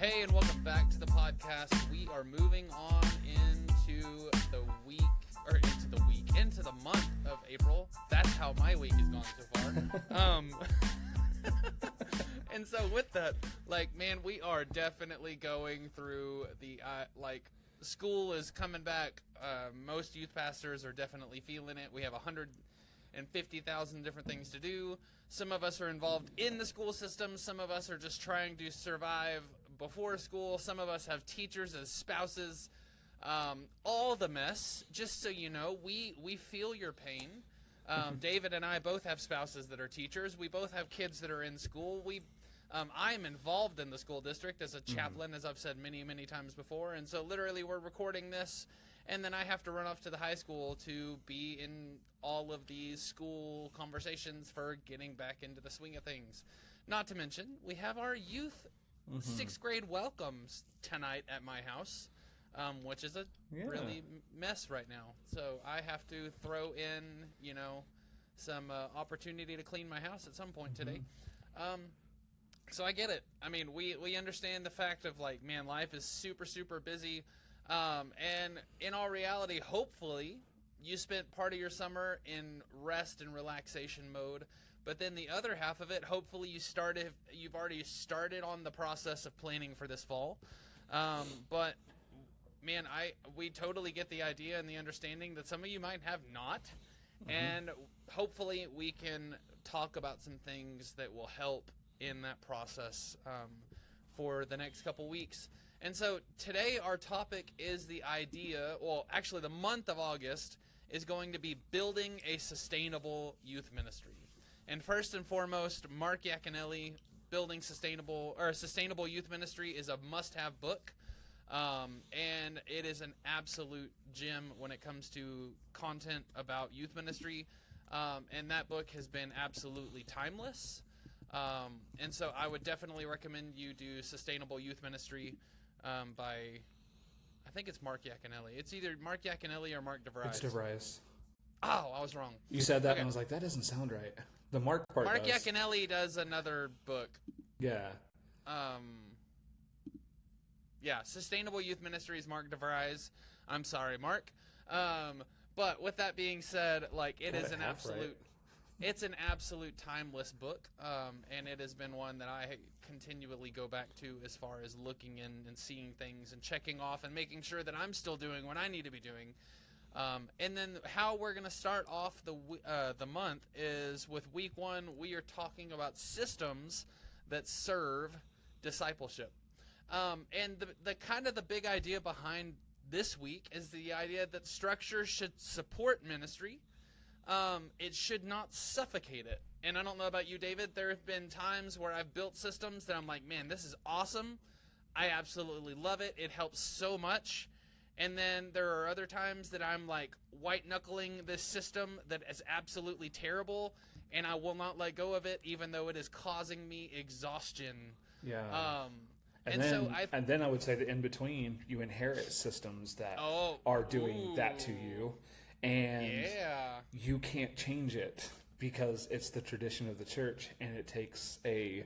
Hey, and welcome back to the podcast. We are moving on into the month of April. That's how my week has gone so far. And so with that, we are definitely going through the, school is coming back. Most youth pastors are definitely feeling it. We have 150,000 different things to do. Some of us are involved in the school system. Some of us are just trying to survive before school. Some of us have teachers as spouses. All the mess. Just so you know, we feel your pain. David and I both have spouses that are teachers. We both have kids that are in school. I'm involved in the school district as a chaplain, as I've said many, many times before. And so literally we're recording this, and then I have to run off to the high school to be in all of these school conversations for getting back into the swing of things. Not to mention, we have our youth sixth grade welcomes tonight at my house, which is a really mess right now. So I have to throw in, some opportunity to clean my house at some point today. So I get it. I mean, we understand the fact of life is super, super busy. And in all reality, hopefully you spent part of your summer in rest and relaxation mode. But then the other half of it, hopefully you've already started on the process of planning for this fall. But man, we totally get the idea and the understanding that some of you might have not. And hopefully we can talk about some things that will help in that process for the next couple weeks. And so today our topic is the month of August is going to be building a sustainable youth ministry. And first and foremost, Mark Yaconelli, Building Sustainable Youth Ministry is a must-have book. And it is an absolute gem when it comes to content about youth ministry. And that book has been absolutely timeless. And so I would definitely recommend you do Sustainable Youth Ministry by, I think it's Mark Yaconelli. It's either Mark Yaconelli or Mark DeVries. It's DeVries. Oh, I was wrong. You said that, and I was like, that doesn't sound right. The Mark part Mark does. Yaconelli does another book. Yeah. Sustainable Youth Ministry is Mark DeVries. I'm sorry, Mark. But with that being said, it's an absolute timeless book, and it has been one that I continually go back to as far as looking in and seeing things and checking off and making sure that I'm still doing what I need to be doing. And then how we're going to start off the month is with week 1, we are talking about systems that serve discipleship. And the big idea behind this week is the idea that structure should support ministry. It should not suffocate it. And I don't know about you, David. There have been times where I've built systems that I'm like, man, this is awesome. I absolutely love it. It helps so much. And then there are other times that I'm white-knuckling this system that is absolutely terrible, and I will not let go of it, even though it is causing me exhaustion. Yeah. And then I would say that in between, you inherit systems that are doing that to you, and you can't change it because it's the tradition of the church, and it takes a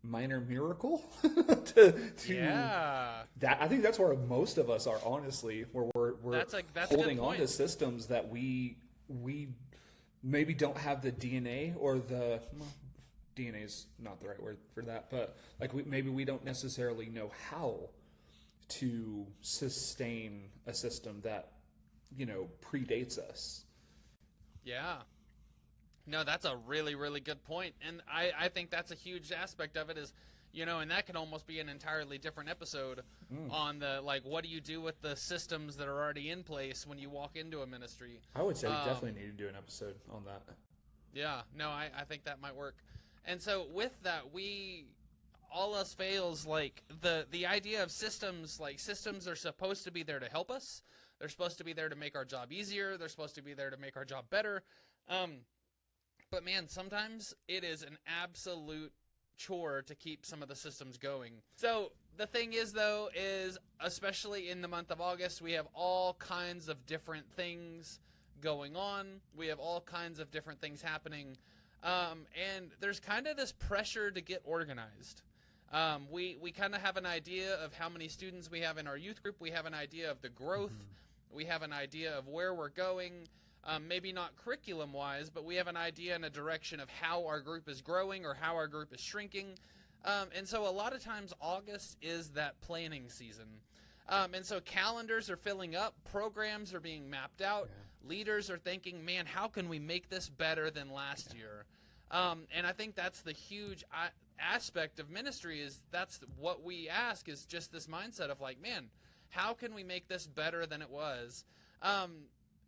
minor miracle to that. I think that's where most of us are, honestly, where we're that's holding on to systems that we maybe don't have the DNA or DNA is not the right word for that, but maybe we don't necessarily know how to sustain a system that predates us. Yeah. No, that's a really, really good point. And I think that's a huge aspect of it is, and that can almost be an entirely different episode on the, what do you do with the systems that are already in place when you walk into a ministry? I would say we definitely need to do an episode on that. Yeah, no, I think that might work. And so with that, all else fails, the idea of systems, systems are supposed to be there to help us. They're supposed to be there to make our job easier. They're supposed to be there to make our job better. But man, sometimes it is an absolute chore to keep some of the systems going. So the thing is, though, is especially in the month of August, we have all kinds of different things going on. We have all kinds of different things happening. And there's kind of this pressure to get organized. We kind of have an idea of how many students we have in our youth group. We have an idea of the growth. We have an idea of where we're going. Maybe not curriculum-wise, but we have an idea and a direction of how our group is growing or how our group is shrinking. And so a lot of times August is that planning season. And so calendars are filling up, programs are being mapped out, leaders are thinking, man, how can we make this better than last year? And I think that's the huge aspect of ministry, is that's what we ask, is just this mindset of like, man, how can we make this better than it was?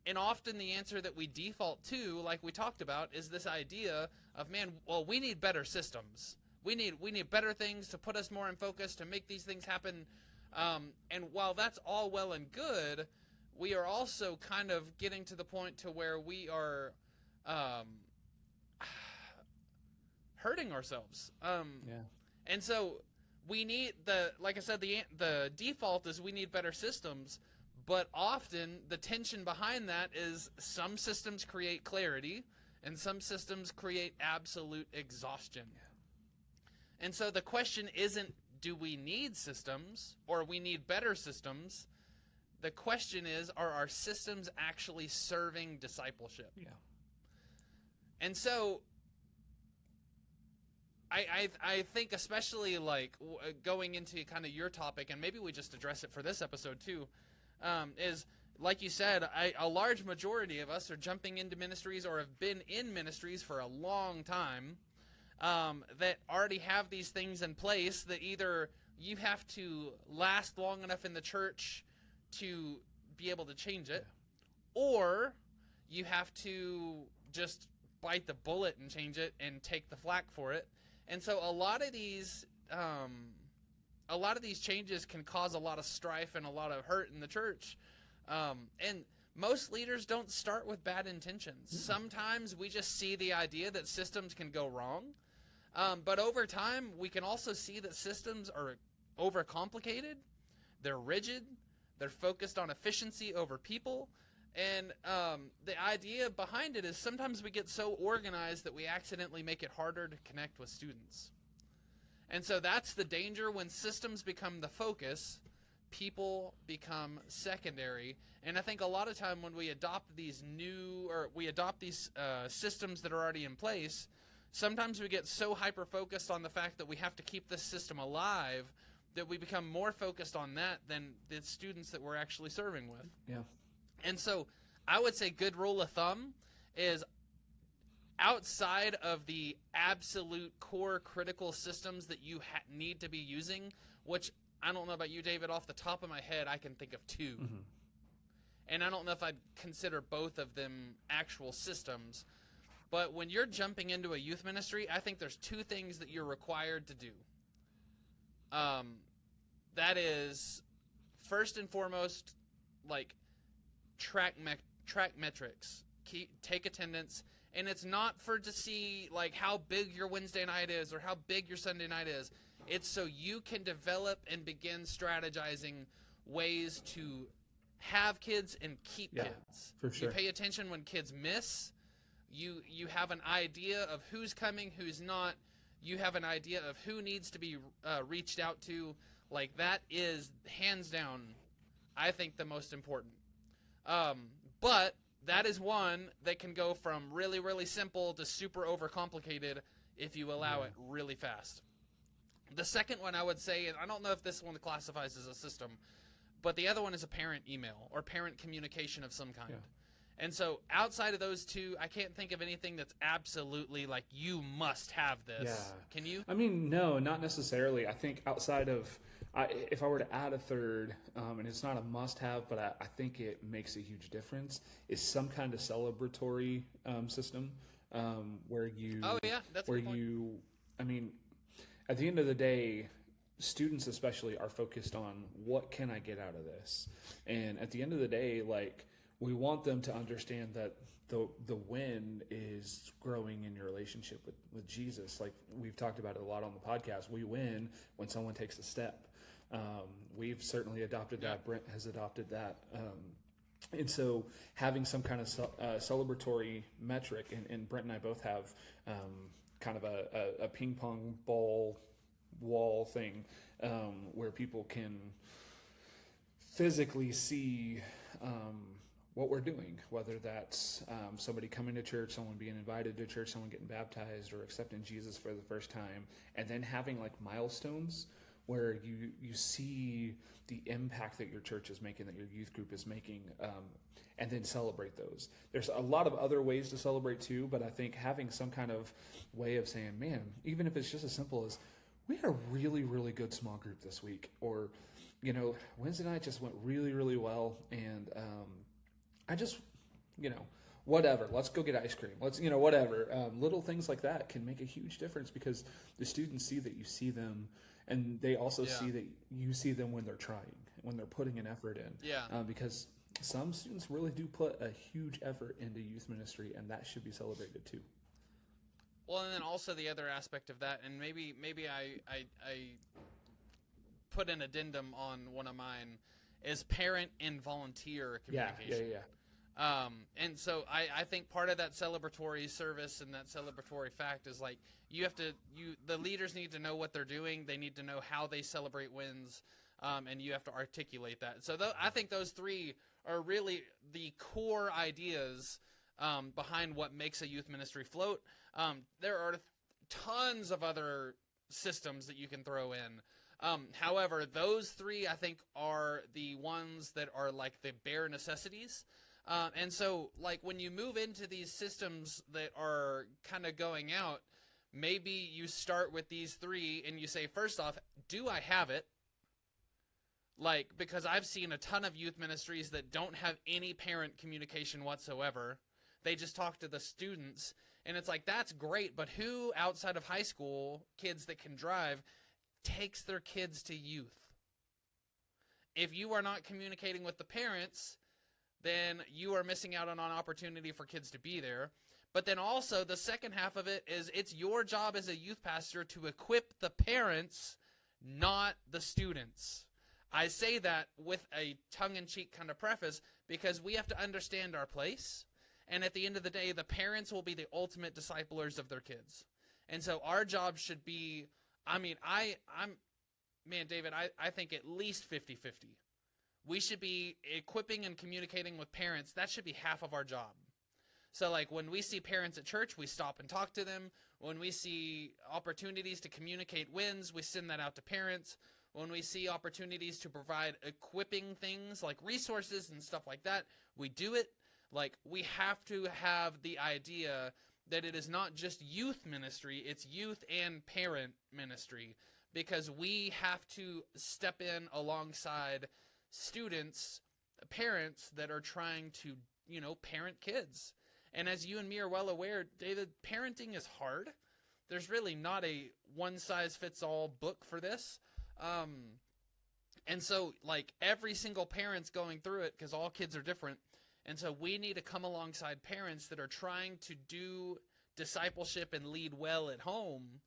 And often the answer that we default to, like we talked about, is this idea of, man, well, we need better systems. We need better things to put us more in focus, to make these things happen. And while that's all well and good, we are also kind of getting to the point to where we are hurting ourselves. And so we need like I said, the default is we need better systems, but often the tension behind that is some systems create clarity and some systems create absolute exhaustion. And so the question isn't, do we need systems or we need better systems? The question is, are our systems actually serving discipleship? And so I think, especially like going into kind of your topic, and maybe we just address it for this episode too, is like you said, a large majority of us are jumping into ministries or have been in ministries for a long time, that already have these things in place that either you have to last long enough in the church to be able to change it, or you have to just bite the bullet and change it and take the flack for it. And so a lot of these changes can cause a lot of strife and a lot of hurt in the church. And most leaders don't start with bad intentions. Sometimes we just see the idea that systems can go wrong. But over time, we can also see that systems are overcomplicated. They're rigid. They're focused on efficiency over people. And the idea behind it is sometimes we get so organized that we accidentally make it harder to connect with students. And so that's the danger. When systems become the focus, people become secondary. And I think a lot of time when we adopt these systems that are already in place, sometimes we get so hyper-focused on the fact that we have to keep this system alive that we become more focused on that than the students that we're actually serving with. And so I would say good rule of thumb is, outside of the absolute core critical systems that you need to be using, which I don't know about you, David, off the top of my head, I can think of two. And I don't know if I'd consider both of them actual systems. But when you're jumping into a youth ministry, I think there's two things that you're required to do. That is, first and foremost, like, track metrics. Take attendance. And it's not to see like how big your Wednesday night is or how big your Sunday night is. It's so you can develop and begin strategizing ways to have kids and keep kids. For sure. You pay attention when kids miss. You have an idea of who's coming, who's not. You have an idea of who needs to be reached out to. Like, that is hands down, I think, the most important. But that is one that can go from really, really simple to super overcomplicated if you allow it really fast. The second one I would say, and I don't know if this one classifies as a system, but the other one is a parent email or parent communication of some kind. And so outside of those two, I can't think of anything that's absolutely like, you must have this. Can you? I mean, no, not necessarily. I think outside of, if I were to add a third, and it's not a must-have, but I think it makes a huge difference, is some kind of celebratory system where you... Oh, yeah, that's where a good point. I mean, at the end of the day, students especially are focused on, what can I get out of this? And at the end of the day, like, we want them to understand that the win is growing in your relationship with Jesus. Like we've talked about it a lot on the podcast. We win when someone takes a step. We've certainly adopted that. Brent has adopted that. And so having some kind of celebratory metric, and Brent and I both have kind of a ping pong ball wall thing where people can physically see what we're doing, whether that's somebody coming to church, someone being invited to church, someone getting baptized or accepting Jesus for the first time, and then having like milestones where you see the impact that your church is making, that your youth group is making, and then celebrate those. There's a lot of other ways to celebrate too, but I think having some kind of way of saying, man, even if it's just as simple as, we had a really, really good small group this week, or, Wednesday night just went really, really well, and I just, whatever, let's go get ice cream. Let's, whatever. Little things like that can make a huge difference because the students see that you see them, and they also see that you see them when they're trying, when they're putting an effort in. Yeah. Because some students really do put a huge effort into youth ministry, and that should be celebrated too. Well, and then also the other aspect of that, and maybe I put an addendum on one of mine, is parent and volunteer communication. Yeah. And so I think part of that celebratory service and that celebratory fact is like the leaders need to know what they're doing. They need to know how they celebrate wins, and you have to articulate that. So I think those three are really the core ideas behind what makes a youth ministry float. There are tons of other systems that you can throw in. However, those three, I think, are the ones that are like the bare necessities. And so, like, when you move into these systems that are kind of going out, maybe you start with these three and you say, first off, do I have it? Like, because I've seen a ton of youth ministries that don't have any parent communication whatsoever. They just talk to the students. And it's like, that's great, but who outside of high school, kids that can drive, takes their kids to youth? If you are not communicating with the parents, then you are missing out on an opportunity for kids to be there. But then also the second half of it is it's your job as a youth pastor to equip the parents, not the students. I say that with a tongue-in-cheek kind of preface because we have to understand our place. And at the end of the day, the parents will be the ultimate disciplers of their kids. And so our job should be, David, I think at least 50-50. We should be equipping and communicating with parents. That should be half of our job. So like when we see parents at church, we stop and talk to them. When we see opportunities to communicate wins, we send that out to parents. When we see opportunities to provide equipping things like resources and stuff like that, we do it. Like, we have to have the idea that it is not just youth ministry, it's youth and parent ministry, because we have to step in alongside students, parents that are trying to, parent kids. And as you and me are well aware, David, parenting is hard. There's really not a one-size-fits-all book for this. And so, like, every single parent's going through it because all kids are different. And so we need to come alongside parents that are trying to do discipleship and lead well at home.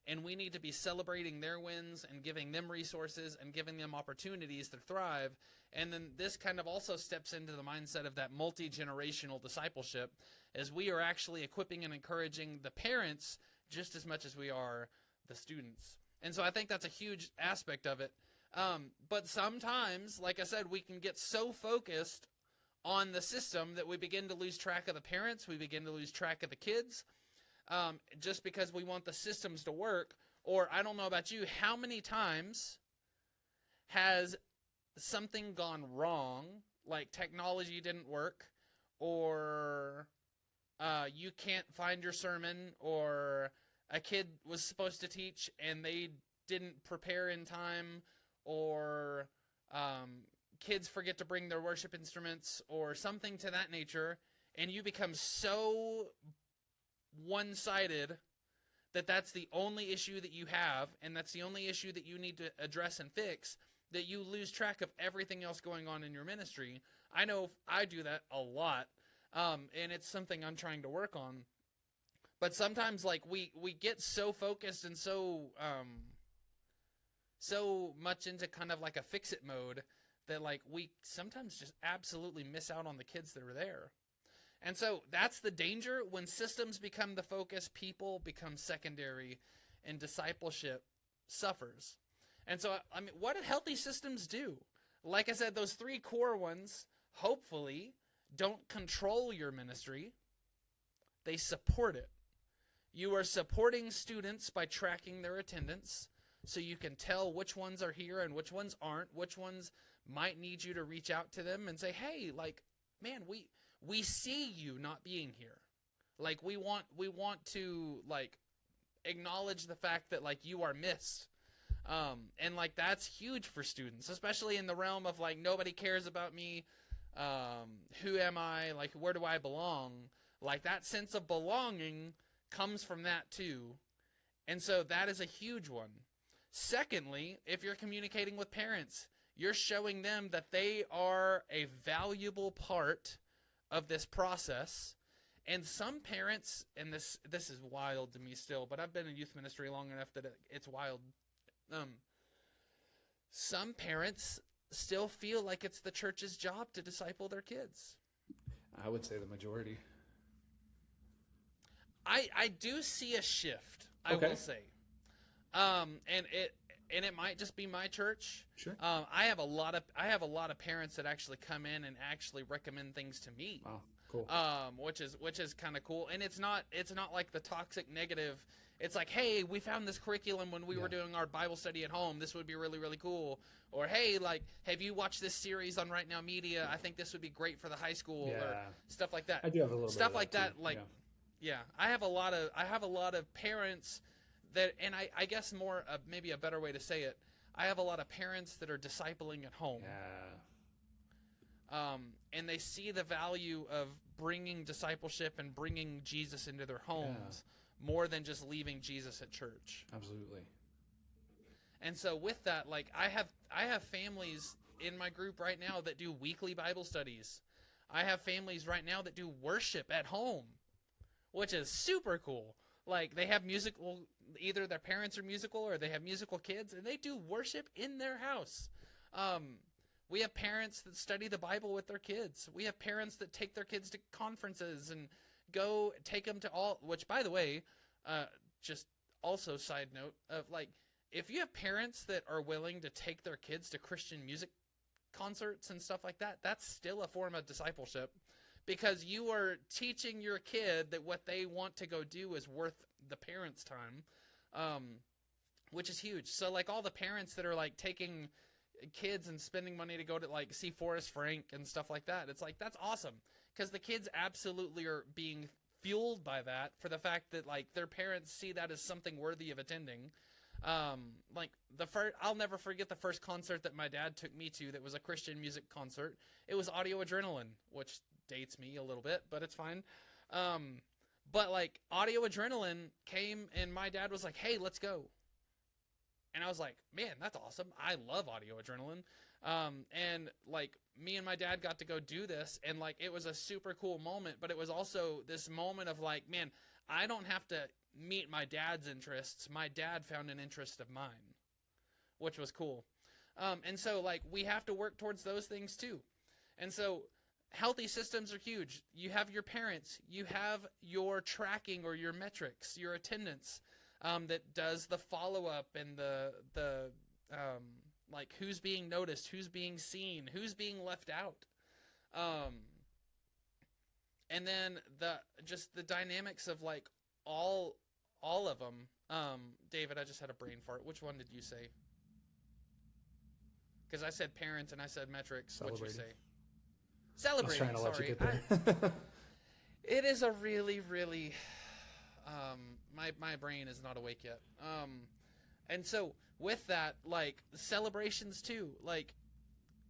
And we need to be celebrating their wins and giving them resources and giving them opportunities to thrive. And then this kind of also steps into the mindset of that multi-generational discipleship, as we are actually equipping and encouraging the parents just as much as we are the students. And so I think that's a huge aspect of it. But sometimes, like I said, we can get so focused on the system that we begin to lose track of the parents, we begin to lose track of the kids, just because we want the systems to work. Or I don't know about you, how many times has something gone wrong, like technology didn't work, or you can't find your sermon, or a kid was supposed to teach and they didn't prepare in time, or kids forget to bring their worship instruments or something to that nature, and you become so one-sided that that's the only issue that you have, and that's the only issue that you need to address and fix, that you lose track of everything else going on in your ministry. I know I do that a lot, and it's something I'm trying to work on. But sometimes, like, we get so focused and so much into kind of like a fix-it mode that, like, we sometimes just absolutely miss out on the kids that are there. And so that's the danger. When systems become the focus, people become secondary, and discipleship suffers. And so, I mean, what do healthy systems do? Like I said, those 3 core ones, hopefully, don't control your ministry. They support it. You are supporting students by tracking their attendance, so you can tell which ones are here and which ones aren't, which ones might need you to reach out to them and say, hey, like, man, we see you not being here. Like, we want to, like, acknowledge the fact that, like, you are missed. And, like, that's huge for students, especially in the realm of, like, nobody cares about me. Who am I? Like, where do I belong? Like, that sense of belonging comes from that, too. And so that is a huge one. Secondly, if you're communicating with parents, you're showing them that they are a valuable part of this process. And some parents, and this is wild to me still, but I've been in youth ministry long enough that it's wild. Some parents still feel like it's the church's job to disciple their kids. I would say the majority. I do see a shift, I will say. And it might just be my church. Sure. I have a lot of parents that actually come in and actually recommend things to me. Wow, cool. Which is kind of cool. And it's not like the toxic negative. It's like, hey, we found this curriculum when we were doing our Bible study at home. This would be really, really cool. Or, hey, like, have you watched this series on Right Now Media? I think this would be great for the high school, or stuff like that. I do have a little stuff bit of like that. too. Like, I have a lot of parents that, and I guess more maybe a better way to say it, I have a lot of parents that are discipling at home. And they see the value of bringing discipleship and bringing Jesus into their homes more than just leaving Jesus at church. Absolutely. And so with that, like, I have families in my group right now that do weekly Bible studies. I have families right now that do worship at home, which is super cool. Like, they have musical, either their parents are musical or they have musical kids, and they do worship in their house. We have parents that study the Bible with their kids. We have parents that take their kids to conferences and go take them to all, which, by the way, just also side note of, like, if you have parents that are willing to take their kids to Christian music concerts and stuff like that, that's still a form of discipleship, because you are teaching your kid that what they want to go do is worth the parents' time, which is huge. So, like, all the parents that are, like, taking kids and spending money to go to, like, see Forrest Frank and stuff like that, it's like, that's awesome, because the kids absolutely are being fueled by that, for the fact that, like, their parents see that as something worthy of attending. Like, I'll never forget the first concert that my dad took me to that was a Christian music concert. It was Audio Adrenaline, which dates me a little bit, but it's fine. But, like, Audio Adrenaline came, and my dad was like, hey, let's go. And I was like, man, that's awesome. I love Audio Adrenaline. And, like, me and my dad got to go do this, and, like, it was a super cool moment, but it was also this moment of, like, man, I don't have to meet my dad's interests. My dad found an interest of mine, which was cool. And so, like, we have to work towards those things too. And so healthy systems are huge. You have your parents, you have your tracking or your metrics, your attendance, that does the follow-up and the like, who's being noticed, who's being seen, who's being left out. And then the dynamics of, like, all of them. David, I just had a brain fart. Which one did you say? Because I said parents and I said metrics. What'd you say? Celebrating. I was trying to sorry. let you get there. It is a really, really... my brain is not awake yet. And so with that, like, celebrations too. Like,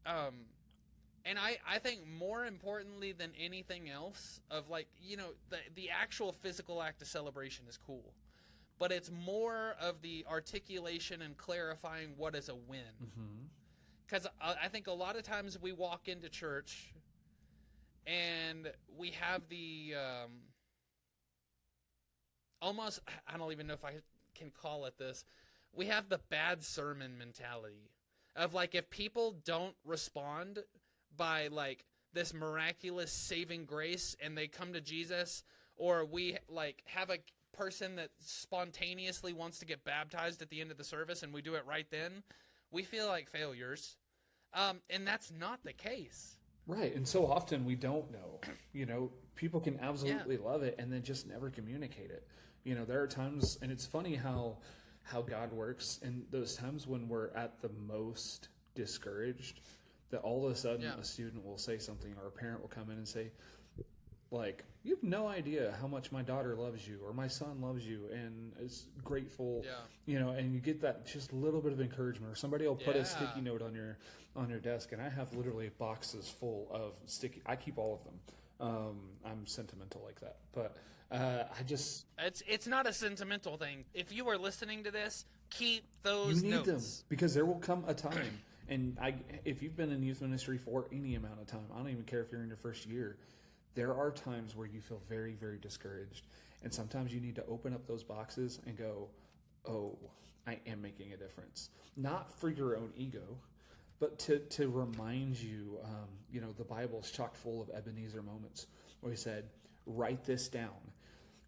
and I think more importantly than anything else, of, like, you know, the actual physical act of celebration is cool, but it's more of the articulation and clarifying what is a win. Because I think a lot of times we walk into church and we have the almost, I don't even know if I can call it this, we have the bad sermon mentality of, like, if people don't respond by, like, this miraculous saving grace and they come to Jesus, or we, like, have a person that spontaneously wants to get baptized at the end of the service and we do it right then, we feel like failures. And that's not the case. Right. And so often we don't know. People can absolutely love it and then just never communicate it. There are times, and it's funny how God works, and those times when we're at the most discouraged, that all of a sudden a student will say something, or a parent will come in and say, like, you have no idea how much my daughter loves you or my son loves you and is grateful, and you get that just little bit of encouragement, or somebody will put a sticky note on your desk, and I have literally boxes full of I keep all of them. I'm sentimental like that, but it's not a sentimental thing. If you are listening to this, keep those you need notes. them, because there will come a time, and if you've been in youth ministry for any amount of time, I don't even care if you're in your first year, there are times where you feel very, very discouraged, and sometimes you need to open up those boxes and go, oh, I am making a difference. Not for your own ego, but to remind you, the Bible is chock full of Ebenezer moments where he said, write this down,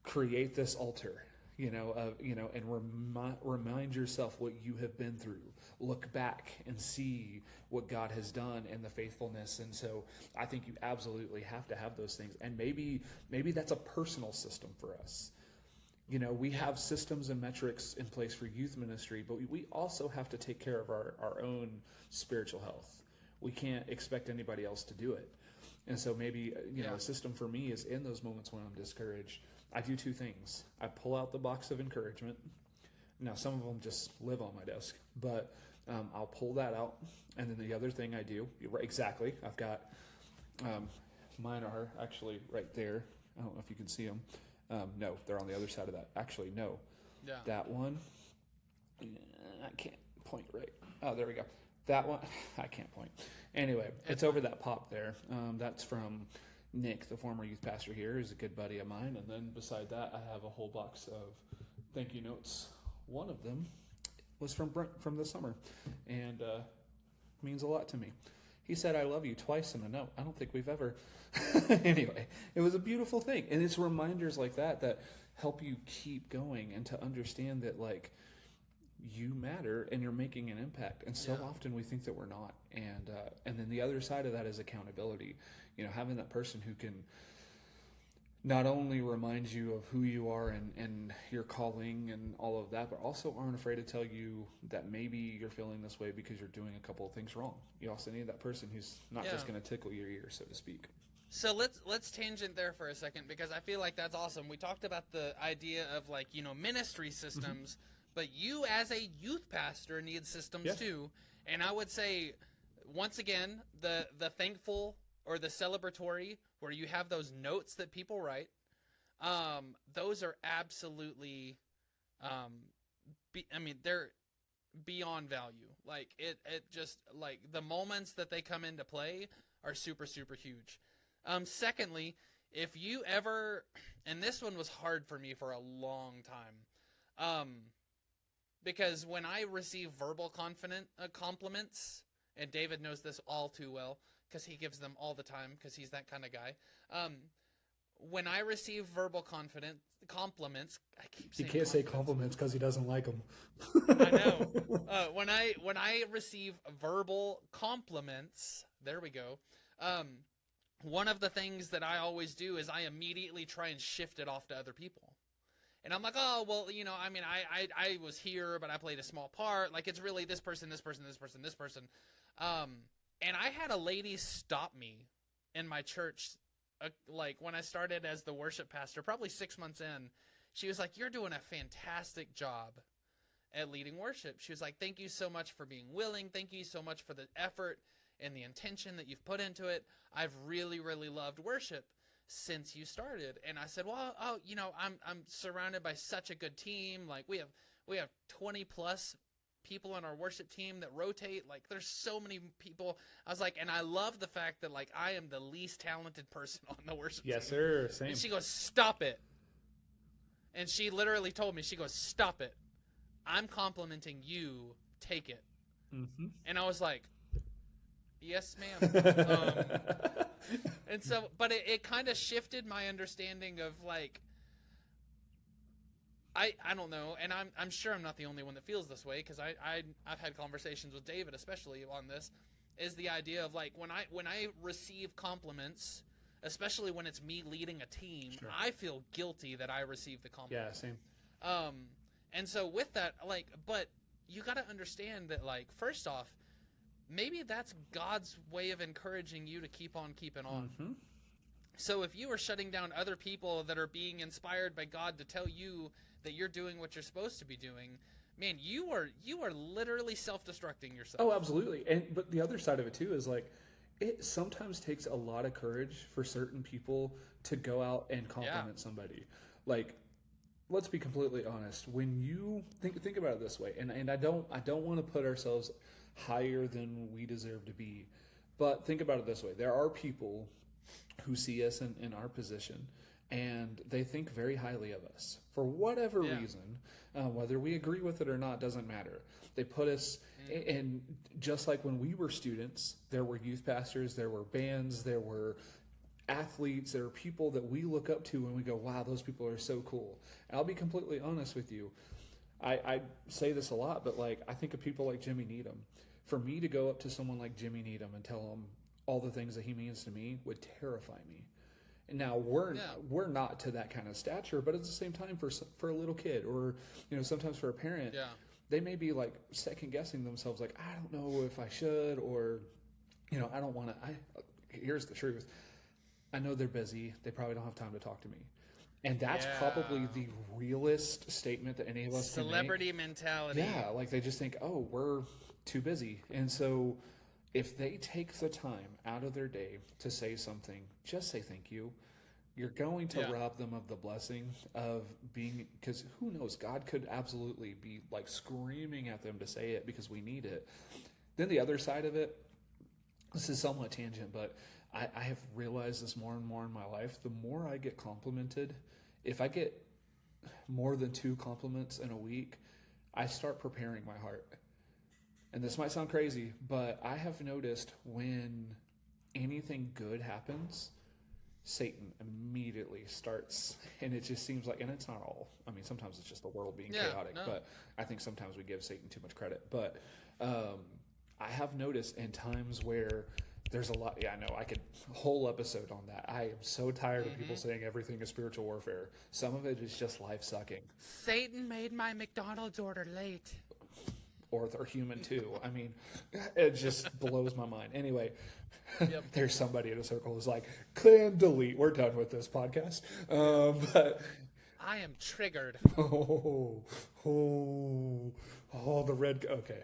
create this altar, and remind yourself what you have been through. Look back and see what God has done and the faithfulness. And so I think you absolutely have to have those things. And maybe that's a personal system for us. We have systems and metrics in place for youth ministry, but we also have to take care of our own spiritual health. We can't expect anybody else to do it. And so maybe, a system for me is in those moments when I'm discouraged, I do two things. I pull out the box of encouragement. Now, some of them just live on my desk, but I'll pull that out. And then the other thing I do, exactly, I've got, mine are actually right there. I don't know if you can see them. No, they're on the other side of that. Actually, no. Yeah. That one, I can't point right. Oh, there we go. That one, I can't point. Anyway, it's over that pop there. That's from Nick, the former youth pastor here, who's a good buddy of mine. And then beside that, I have a whole box of thank you notes. One of them was from Brent from the summer, and means a lot to me. He said, I love you twice in a note. I don't think we've ever. Anyway, it was a beautiful thing. And it's reminders like that help you keep going and to understand that, like, you matter and you're making an impact. And so often we think that we're not. And then the other side of that is accountability. Having that person who can not only remind you of who you are and your calling and all of that, but also aren't afraid to tell you that maybe you're feeling this way because you're doing a couple of things wrong. You also need that person who's not just going to tickle your ear, so to speak. So let's tangent there for a second, because I feel like that's awesome. We talked about the idea of, like, ministry systems, but you as a youth pastor need systems too. And I would say, once again, the thankful or the celebratory, where you have those notes that people write, those are absolutely, they're beyond value. Like, it just, like, the moments that they come into play are super, super huge. Secondly, if you ever, and this one was hard for me for a long time, because when I receive verbal compliments, and David knows this all too well, because he gives them all the time, because he's that kind of guy. When I receive verbal compliments, I keep saying he can't say compliments because he doesn't like them. I know. When I receive verbal compliments, there we go. One of the things that I always do is I immediately try and shift it off to other people. And I'm like, oh, well, I was here, but I played a small part. Like, it's really this person, this person, this person, this person. And I had a lady stop me in my church, like, when I started as the worship pastor, probably 6 months in. She was like, you're doing a fantastic job at leading worship. She was like, thank you so much for being willing. Thank you so much for the effort and the intention that you've put into it. I've really, really loved worship since you started. And I said, well, I'm surrounded by such a good team. Like, we have 20 plus people on our worship team that rotate. Like, there's so many people. I was like, and I love the fact that, like, I am the least talented person on the worship team. Yes, sir. Same. And she goes, stop it. And she literally told me, she goes, stop it. I'm complimenting you. Take it. Mm-hmm. And I was like, yes, ma'am. And so, but it kind of shifted my understanding of, like, I don't know, and I'm sure I'm not the only one that feels this way, because I've had conversations with David especially on this, is the idea of like when I receive compliments, especially when it's me leading a team, sure. I feel guilty that I received the compliment. Yeah, same. And so with that, like, but you got to understand that, like, first off, maybe that's God's way of encouraging you to keep on keeping on. Mm-hmm. So if you are shutting down other people that are being inspired by God to tell you that you're doing what you're supposed to be doing, man, you are literally self-destructing yourself. Oh, absolutely. But the other side of it too is like, it sometimes takes a lot of courage for certain people to go out and compliment somebody. Like, let's be completely honest. When you think about it this way, and I don't want to put ourselves higher than we deserve to be, but think about it this way. There are people who see us in our position, and they think very highly of us for whatever reason. Whether we agree with it or not doesn't matter. They put us in, just like when we were students, there were youth pastors, there were bands, there were athletes, there are people that we look up to and we go, wow, those people are so cool. And I'll be completely honest with you. I say this a lot, but like, I think of people like Jimmy Needham. For me to go up to someone like Jimmy Needham and tell him all the things that he means to me would terrify me. And now we're not to that kind of stature, but at the same time, for a little kid, or sometimes for a parent, they may be like second guessing themselves, like, I don't know if I should, or I don't want to. Here's the truth. I know they're busy. They probably don't have time to talk to me. And that's probably the realest statement that any of us can make. Celebrity mentality. Yeah, like they just think, oh, we're too busy. And so if they take the time out of their day to say something, just say thank you. You're going to rob them of the blessing of being, because who knows, God could absolutely be like screaming at them to say it because we need it. Then the other side of it, this is somewhat tangent, but I have realized this more and more in my life. The more I get complimented, if I get more than 2 compliments in a week, I start preparing my heart. And this might sound crazy, but I have noticed when anything good happens, Satan immediately starts, and it just seems like, and it's not all, I mean, sometimes it's just the world being chaotic, but I think sometimes we give Satan too much credit. But I have noticed in times where there's a lot, I know, I could whole episode on that. I am so tired of people saying everything is spiritual warfare. Some of it is just life sucking. Satan made my McDonald's order late. Or they're human too. I mean, it just blows my mind. Anyway, there's somebody in a circle who's like, "Clan delete. We're done with this podcast." But I am triggered. Oh, the red. Okay,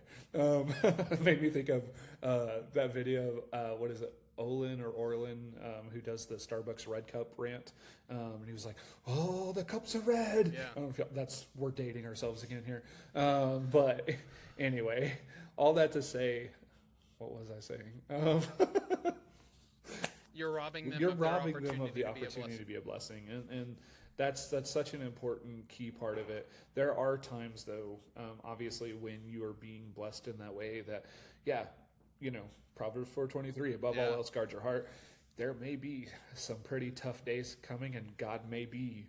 made me think of that video. What is it? Olin or Orlin, who does the Starbucks red cup rant, and he was like, "Oh, the cups are red." Yeah. I don't know if we're dating ourselves again here, but anyway, all that to say, what was I saying? You're robbing them. You're robbing them of the opportunity to be a blessing, and that's such an important key part of it. There are times, though, obviously, when you are being blessed in that way, that Proverbs 4:23, above all else, guard your heart. There may be some pretty tough days coming, and God may be,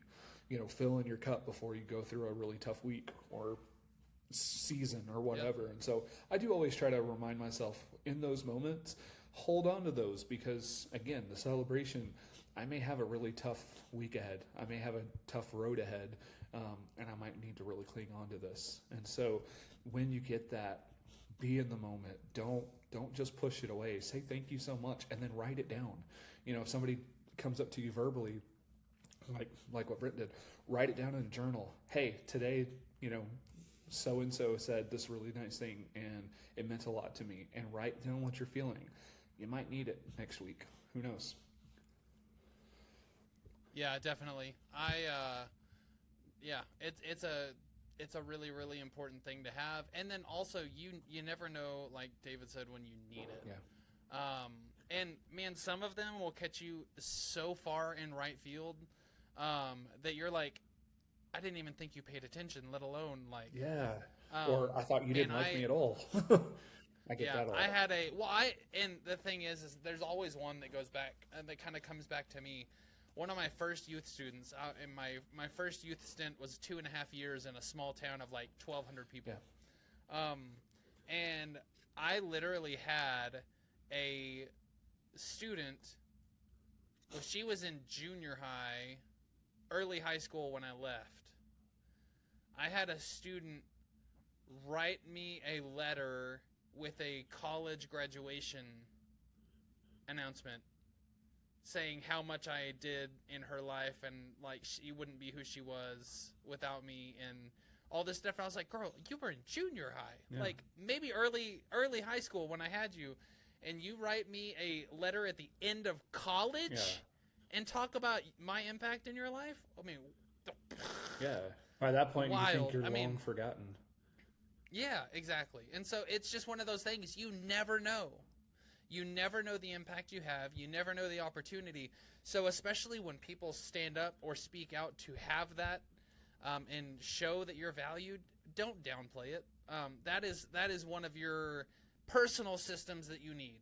filling your cup before you go through a really tough week or season or whatever. Yep. And so I do always try to remind myself in those moments, hold on to those, because again, the celebration, I may have a really tough week ahead. I may have a tough road ahead, and I might need to really cling on to this. And so when you get that, be in the moment. Don't just push it away. Say thank you so much, and then write it down. If somebody comes up to you verbally, like what Britt did, write it down in a journal. Hey, today, so and so said this really nice thing, and it meant a lot to me. And write down what you're feeling. You might need it next week. Who knows? Yeah, definitely. It's a really, really important thing to have. And then also, you never know, like David said, when you need it. Yeah. And, man, some of them will catch you so far in right field that you're like, I didn't even think you paid attention, let alone, like... Yeah. Or I thought you didn't like me at all. I get that a lot. And the thing is there's always one that goes back, that kind of comes back to me, one of my first youth students, and my first youth stint was 2.5 years in a small town of like 1,200 people. Yeah. And I literally had a student, well, she was in junior high, early high school when I left. I had a student write me a letter with a college graduation announcement saying how much I did in her life and like she wouldn't be who she was without me and all this stuff. And I was like, girl, you were in junior high, like maybe early high school when I had you, and you write me a letter at the end of college and talk about my impact in your life. I mean, by that point, wild. You think you're long forgotten. Yeah, exactly. And so it's just one of those things you never know. You never know the impact you have. You never know the opportunity. So especially when people stand up or speak out to have that and show that you're valued, don't downplay it. That is one of your personal systems that you need.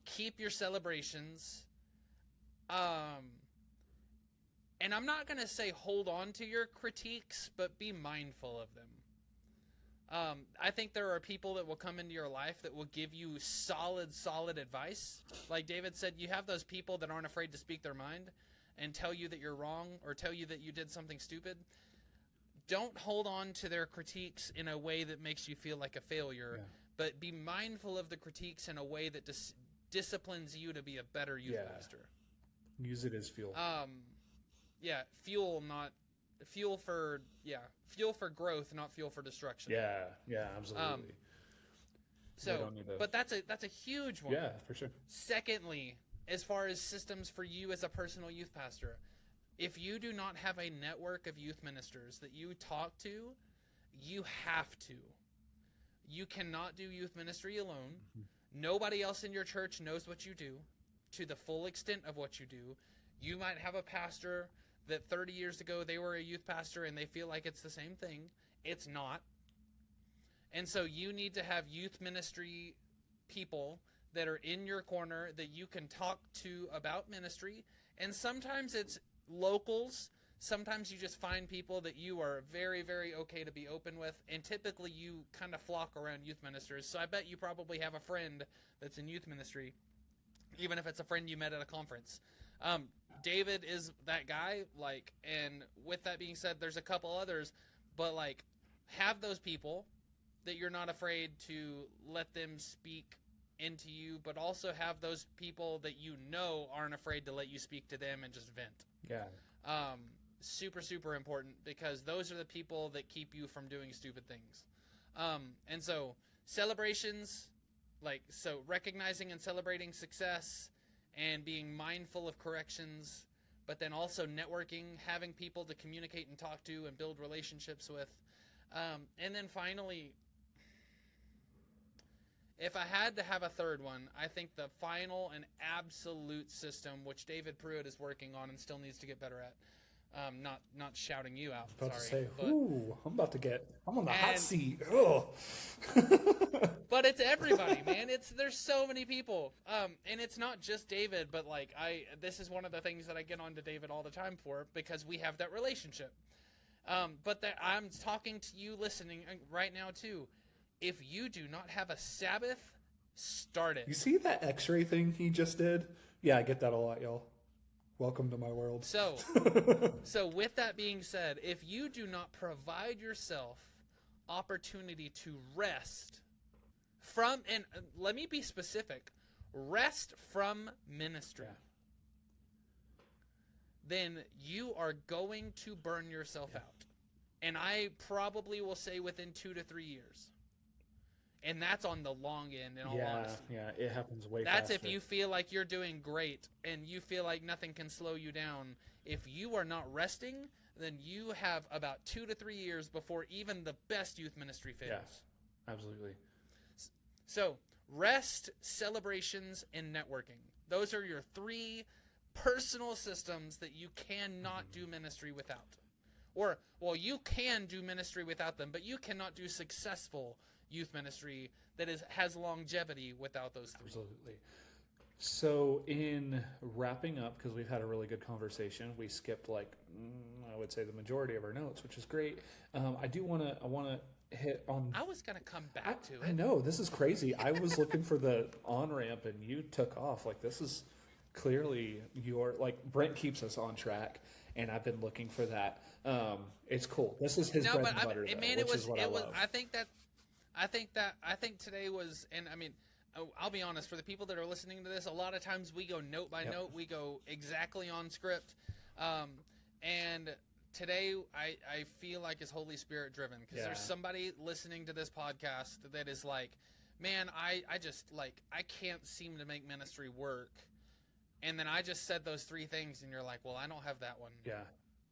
Keep your celebrations. And I'm not going to say hold on to your critiques, but be mindful of them. I think there are people that will come into your life that will give you solid advice. Like David said, you have those people that aren't afraid to speak their mind and tell you that you're wrong or tell you that you did something stupid. Don't hold on to their critiques in a way that makes you feel like a failure, but be mindful of the critiques in a way that disciplines you to be a better youth minister. Use it as fuel. Fuel for growth, not fuel for destruction. Yeah, absolutely. But that's a huge one. Yeah, for sure. Secondly, as far as systems for you as a personal youth pastor, if you do not have a network of youth ministers that you talk to, you have to. You cannot do youth ministry alone. Mm-hmm. Nobody else in your church knows what you do to the full extent of what you do. You might have a pastor that 30 years ago they were a youth pastor and they feel like it's the same thing. It's not. And so you need to have youth ministry people that are in your corner that you can talk to about ministry. And sometimes it's locals. Sometimes you just find people that you are very, very okay to be open with. And typically you kind of flock around youth ministers. So I bet you probably have a friend that's in youth ministry, even if it's a friend you met at a conference. David is that guy, like, and with that being said, there's a couple others, but like, have those people that you're not afraid to let them speak into you, but also have those people that you know aren't afraid to let you speak to them and just vent. Yeah. Super, super important, because those are the people that keep you from doing stupid things. And so celebrations, so recognizing and celebrating success, and being mindful of corrections, but then also networking, having people to communicate and talk to and build relationships with. And then finally, if I had to have a third one, I think the final and absolute system, which David Pruitt is working on and still needs to get better at, not shouting you out. I was about to say, ooh, I'm on the hot seat. Oh. But it's everybody, man. There's so many people. And it's not just David, but this is one of the things that I get on to David all the time for, because we have that relationship. But that I'm talking to you listening right now too. If you do not have a Sabbath, start it. You see that X-ray thing he just did? Yeah, I get that a lot, y'all. Welcome to my world. So with that being said, if you do not provide yourself opportunity to rest from, and let me be specific, rest from ministry, then you are going to burn yourself out. And I probably will say within 2 to 3 years. And that's on the long end, in all honesty. Yeah, it happens way faster. That's faster. if you feel like you're doing great and you feel like nothing can slow you down. If you are not resting, then you have about 2 to 3 years before even the best youth ministry fails. Yes, absolutely. So, rest, celebrations, and networking. Those are your 3 personal systems that you cannot do ministry without. Or, well, you can do ministry without them, but you cannot do successful youth ministry that has longevity without those 3. Absolutely. So in wrapping up, because we've had a really good conversation, we skipped I would say the majority of our notes, which is great. I want to hit on. I was going to come back to it. I know, this is crazy. I was looking for the on-ramp and you took off. Like, this is clearly Brent keeps us on track, and I've been looking for that. It's cool. This is his bread and butter, which is what I love. I think today was, and I mean, I'll be honest, for the people that are listening to this, a lot of times we go note by note. We go exactly on script. And today I feel like it's Holy Spirit driven, because there's somebody listening to this podcast that is like, man, I just I can't seem to make ministry work. And then I just said those three things, and you're like, well, I don't have that one. Yeah.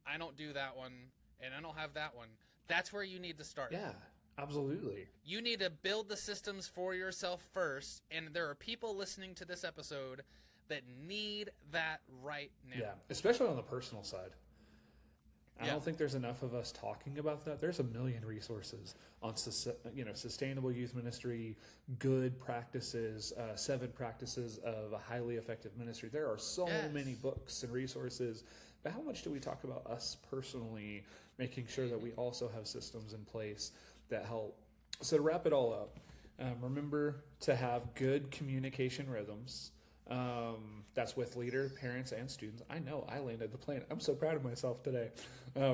I don't do that one, and I don't have that one. That's where you need to start. Yeah. Absolutely. You need to build the systems for yourself first, and there are people listening to this episode that need that right now. Yeah, especially on the personal side. I don't think there's enough of us talking about that. There's a million resources on sustainable youth ministry, good practices, 7 practices of a highly effective ministry. There are so many books and resources. But how much do we talk about us personally, making sure that we also have systems in place that help? So to wrap it all up, remember to have good communication rhythms. That's with leader, parents, and students. I know I landed the plane. I'm so proud of myself today.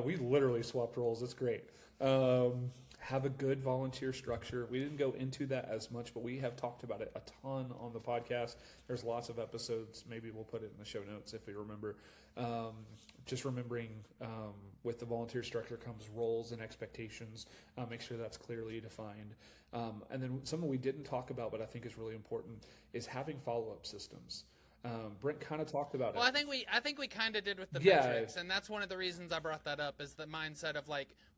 We literally swapped roles. It's great. Have a good volunteer structure. We didn't go into that as much, but we have talked about it a ton on the podcast. There's lots of episodes. Maybe we'll put it in the show notes if we remember. Just remembering with the volunteer structure comes roles and expectations. Make sure that's clearly defined. And then something we didn't talk about, but I think is really important, is having follow-up systems. Brent kind of talked about it. Well, I think we kind of did with the metrics, and that's one of the reasons I brought that up, is the mindset of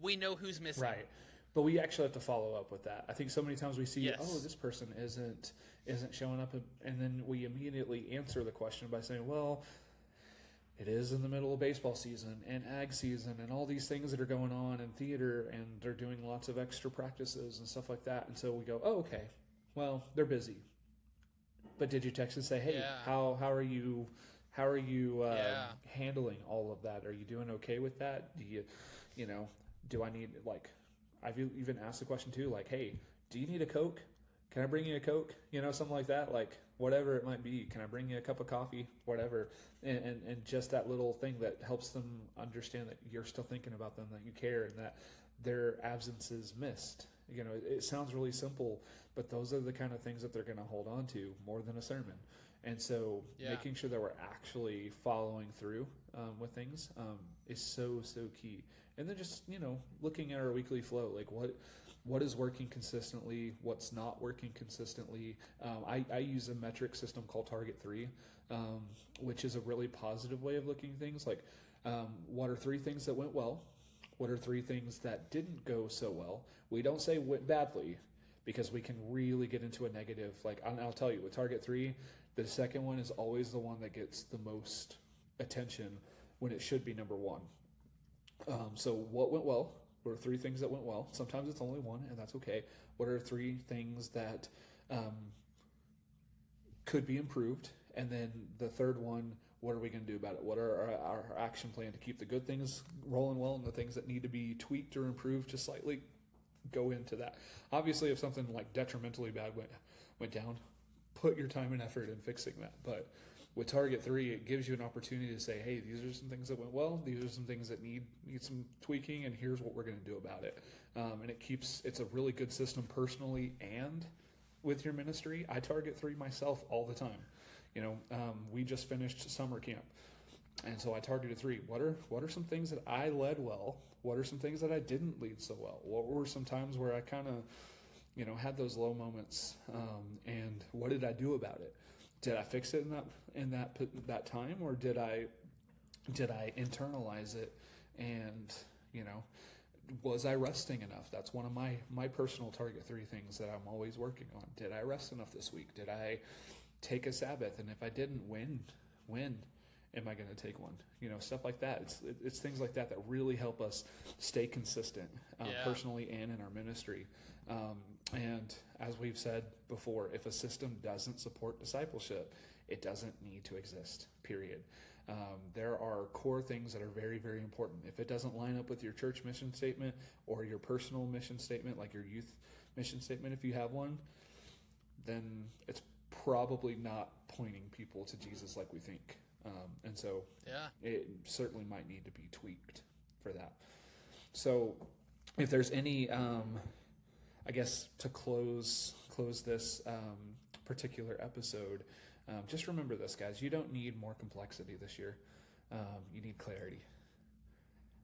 we know who's missing. Right. But we actually have to follow up with that. I think so many times we see, this person isn't showing up, and then we immediately answer the question by saying, well, it is in the middle of baseball season and ag season and all these things that are going on in theater, and they're doing lots of extra practices and stuff like that. And so we go, oh, okay, well, they're busy. But did you text and say, hey, how are you handling all of that? Are you doing okay with that? Do you do I need, I've even asked the question too, hey, do you need a Coke? Can I bring you a Coke? Something like that, whatever it might be. Can I bring you a cup of coffee? Whatever. And just that little thing that helps them understand that you're still thinking about them, that you care, and that their absence is missed. It sounds really simple, but those are the kind of things that they're going to hold on to more than a sermon. And so making sure that we're actually following through with things is so key. And then just, looking at our weekly flow, what is working consistently, what's not working consistently. I use a metric system called Target 3, which is a really positive way of looking at things. What are 3 things that went well? What are 3 things that didn't go so well? We don't say went badly, because we can really get into a negative. I'll tell you, with Target 3, the second one is always the one that gets the most attention when it should be number 1. So what went well? What are 3 things that went well? Sometimes it's only 1, and that's okay. What are 3 things that could be improved? And then the third one, what are we going to do about it? What are our action plan to keep the good things rolling well, and the things that need to be tweaked or improved just slightly? Go into that. Obviously, if something detrimentally bad went down, put your time and effort in fixing that. But with Target 3, it gives you an opportunity to say, hey, these are some things that went well, these are some things that need some tweaking, and here's what we're going to do about it. And it's a really good system personally and with your ministry. I Target 3 myself all the time. We just finished summer camp, and so I targeted 3. What are some things that I led well? What are some things that I didn't lead so well? What were some times where I kind of, had those low moments? And what did I do about it? Did I fix it in that time, or did I internalize it? And was I resting enough? That's one of my personal Target 3 things that I'm always working on. Did I rest enough this week? Did I take a Sabbath? And if I didn't, when? am I going to take one? Stuff like that. It's things like that that really help us stay consistent, personally and in our ministry. And as we've said before, if a system doesn't support discipleship, it doesn't need to exist, period. There are core things that are very, very important. If it doesn't line up with your church mission statement or your personal mission statement, like your youth mission statement, if you have one, then it's probably not pointing people to Jesus like we think. And so it certainly might need to be tweaked for that. So if there's any, I guess to close this particular episode, just remember this, guys. You don't need more complexity this year. You need clarity.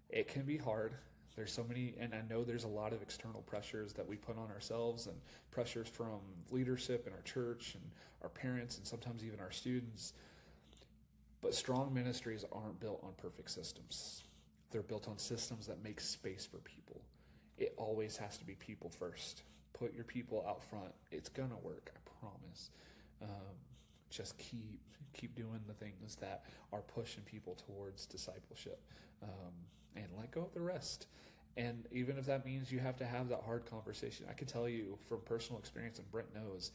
It can be hard. There's so many, and I know there's a lot of external pressures that we put on ourselves, and pressures from leadership in our church and our parents and sometimes even our students. But strong ministries aren't built on perfect systems. They're built on systems that make space for people. It always has to be people first. Put your people out front. It's going to work, I promise. Just keep doing the things that are pushing people towards discipleship, and let go of the rest. And even if that means you have to have that hard conversation, I can tell you from personal experience, and Brent knows,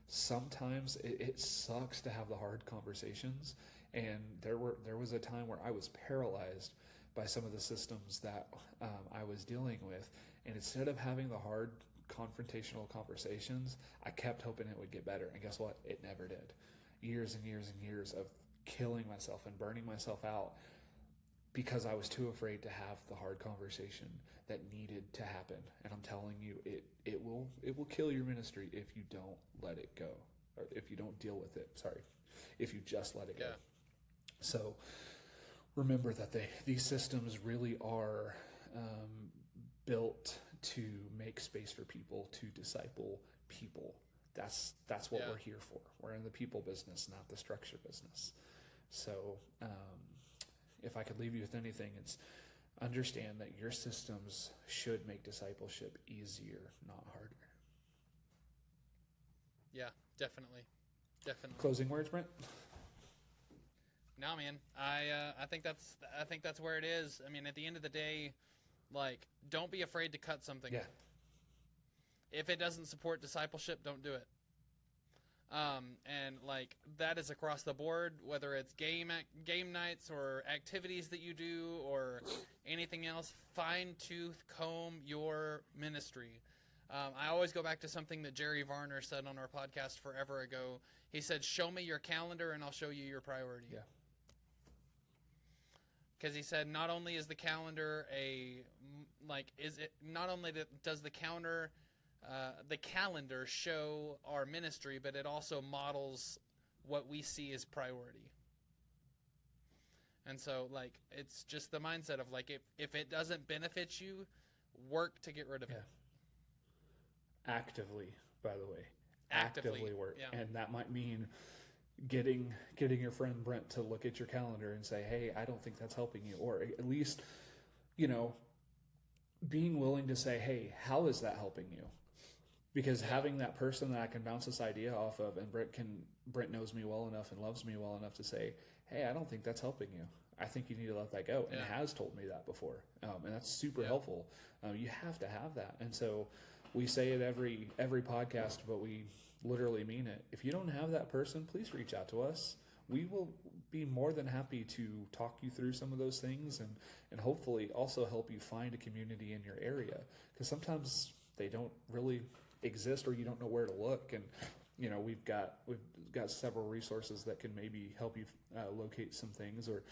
sometimes it sucks to have the hard conversations. And there was a time where I was paralyzed by some of the systems that I was dealing with. And instead of having the hard confrontational conversations, I kept hoping it would get better. And guess what? It never did. Years and years and years of killing myself and burning myself out because I was too afraid to have the hard conversation that needed to happen. And I'm telling you, it will kill your ministry if you don't let it go, or if you don't deal with it. Sorry, if you just let it go. So remember that these systems really are built to make space for people, to disciple people. That's what we're here for. We're in the people business, not the structure business. So if I could leave you with anything, it's understand that your systems should make discipleship easier, not harder. Yeah, definitely. Closing words, Brent? No, man. I think that's where it is. I mean, at the end of the day, like, don't be afraid to cut something. Yeah. If it doesn't support discipleship, don't do it. And like that is across the board, whether it's game nights or activities that you do or anything else. Fine tooth comb your ministry. I always go back to something that Jerry Varner said on our podcast forever ago. He said, "Show me your calendar, and I'll show you your priority." Yeah. Because he said, not only is the calendar does the calendar show our ministry, but it also models what we see as priority. And so, like, it's just the mindset of, like, if it doesn't benefit you, work to get rid of it. Actively, by the way. Actively work. Yeah. And that might mean getting your friend Brent to look at your calendar and say, hey, I don't think that's helping you. Or at least, being willing to say, hey, how is that helping you? Because having that person that I can bounce this idea off of, and Brent knows me well enough and loves me well enough to say, hey, I don't think that's helping you. I think you need to let that go. And has told me that before. And that's super helpful. You have to have that. And so we say it every podcast, but we literally mean it. If you don't have that person, please reach out to us. We will be more than happy to talk you through some of those things and hopefully also help you find a community in your area. Because sometimes they don't really exist, or you don't know where to look. And we've got several resources that can maybe help you locate some things, or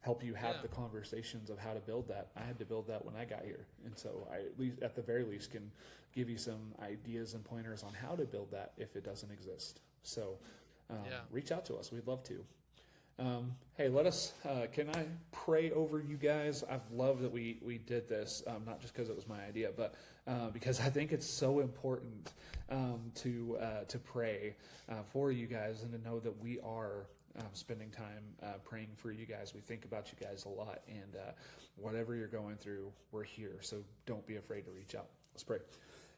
help you have the conversations of how to build that. I had to build that when I got here, and so I at the very least can give you some ideas and pointers on how to build that if it doesn't exist. So reach out to us. We'd love to. Hey, let us, can I pray over you guys? I've loved that we did this, not just because it was my idea, but because I think it's so important to pray for you guys, and to know that we are spending time praying for you guys. We think about you guys a lot, and whatever you're going through, we're here. So don't be afraid to reach out. Let's pray.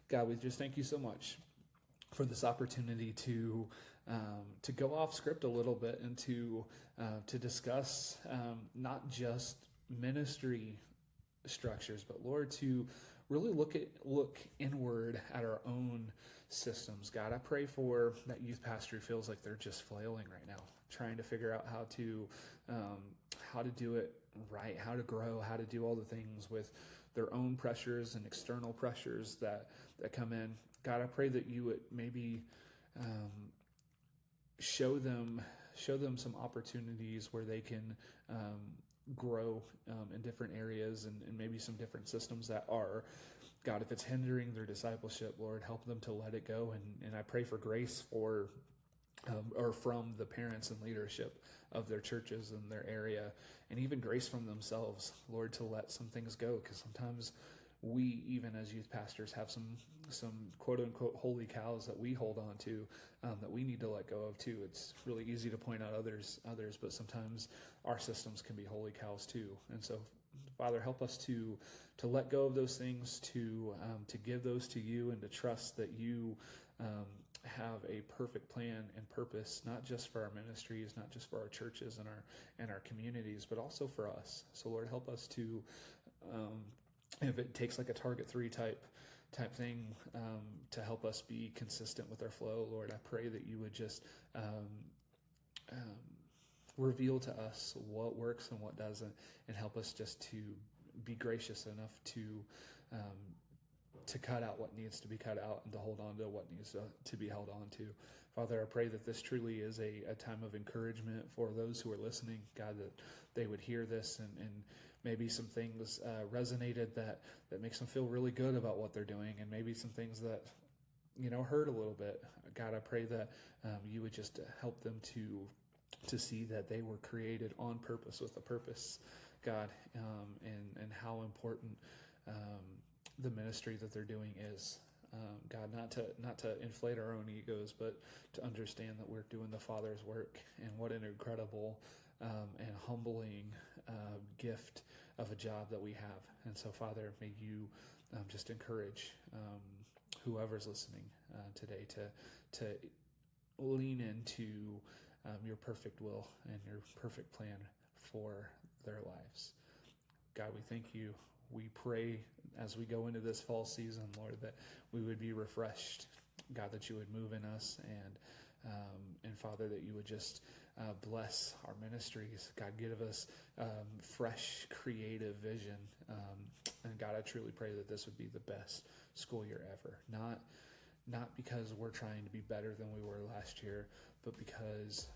God, we just thank you so much for this opportunity to to go off script a little bit and to discuss not just ministry structures, but Lord, to really look inward at our own systems. God, I pray for that youth pastor who feels like they're just flailing right now, trying to figure out how to do it right, how to grow, how to do all the things with their own pressures and external pressures that come in. God, I pray that you would maybe show them some opportunities where they can grow in different areas and maybe some different systems that are, God, if it's hindering their discipleship, Lord, help them to let it go. And I pray for grace or from the parents and leadership of their churches and their area, and even grace from themselves, Lord, to let some things go, because sometimes we, even as youth pastors, have some quote unquote holy cows that we hold on to, that we need to let go of too. It's really easy to point out others, but sometimes our systems can be holy cows too. And so, Father, help us to let go of those things, to give those to you, and to trust that you have a perfect plan and purpose, not just for our ministries, not just for our churches and our communities, but also for us. So, Lord, help us to, if it takes like a target 3 type thing, to help us be consistent with our flow, Lord, I pray that you would just reveal to us what works and what doesn't, and help us just to be gracious enough to cut out what needs to be cut out and to hold on to what needs to be held on to. Father, I pray that this truly is a time of encouragement for those who are listening, God, that they would hear this and maybe some things resonated that makes them feel really good about what they're doing, and maybe some things that, hurt a little bit. God, I pray that you would just help them to see that they were created on purpose with a purpose, God, and how important the ministry that they're doing is. God, not to inflate our own egos, but to understand that we're doing the Father's work, and what an incredible and humbling gift of a job that we have. And so, Father, may you just encourage whoever's listening today to lean into your perfect will and your perfect plan for their lives. God, we thank you. We pray as we go into this fall season, Lord, that we would be refreshed. God, that you would move in us, and Father, that you would just bless our ministries. God, give us fresh, creative vision. And God, I truly pray that this would be the best school year ever. Not because we're trying to be better than we were last year, but because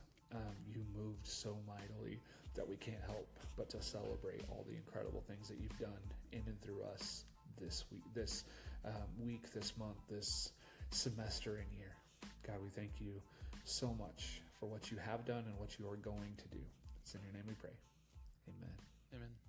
you moved so mightily that we can't help but to celebrate all the incredible things that you've done in and through us this week, this month, this semester and year. God, we thank you so much for what you have done and what you are going to do. It's in your name we pray. Amen. Amen.